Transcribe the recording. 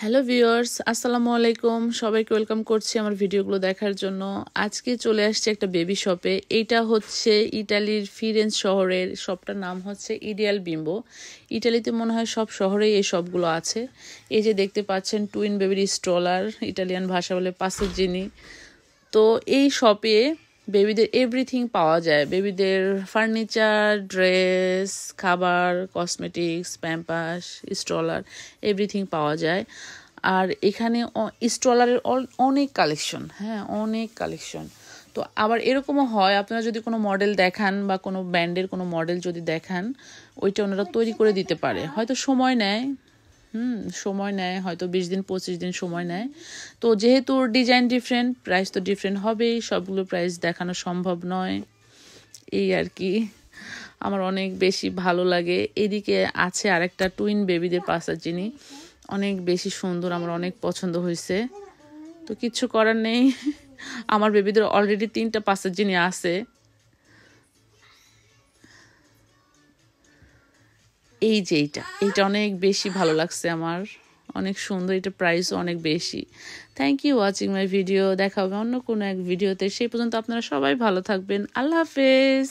Hello viewers, আসসালামু আলাইকুম। সবাইকে ওয়েলকাম করছি আমার ভিডিওগুলো দেখার জন্য। আজকে চলে আসছে একটা বেবি শপে। এইটা হচ্ছে ইটালির ফিরেন্স শহরের শপটার নাম হচ্ছে ইডিয়াল বিম্বো। ইটালিতে মনে হয় সব শহরেই এই শপগুলো আছে। এই যে দেখতে পাচ্ছেন টুইন বেবির স্ট্রলার, ইটালিয়ান ভাষা বলে পাসেজ্জিনি। তো এই শপে বেবিদের এভরিথিং পাওয়া যায়। বেবিদের ফার্নিচার, ড্রেস, খাবার, কসমেটিক্স, প্যাম্পাস, স্ট্রলার এভরিথিং পাওয়া যায়। আর এখানে স্ট্রলারের অনেক কালেকশন, হ্যাঁ অনেক কালেকশন। তো আবার এরকমও হয়, আপনারা যদি কোনো মডেল দেখান বা কোনো ব্র্যান্ডের কোনো মডেল যদি দেখান, ওইটা ওনারা তৈরি করে দিতে পারে। হয়তো সময় নেয়, সময় নেয়, হয়তো 20 দিন 25 দিন সময় নেয়। তো যেহেতু ডিজাইন ডিফারেন্ট, প্রাইস তো ডিফারেন্ট হবেই, সবগুলো প্রাইস দেখানো সম্ভব নয়, এই আর কি। আমার অনেক বেশি ভালো লাগে। এদিকে আছে আরেকটা টুইন বেবিদের পাসাচিনি, অনেক বেশি সুন্দর, আমার অনেক পছন্দ হয়েছে। তো কিচ্ছু করার নেই, আমার বেবিদের অলরেডি 3টা পাসাচিনি আছে। এই যে এইটা অনেক বেশি ভালো লাগছে আমার, অনেক সুন্দর, এটা প্রাইসও অনেক বেশি। Thank you watching my video. দেখা হবে অন্য কোনো এক ভিডিওতে। সেই পর্যন্ত আপনারা সবাই ভালো থাকবেন। আল্লাহ হাফেজ।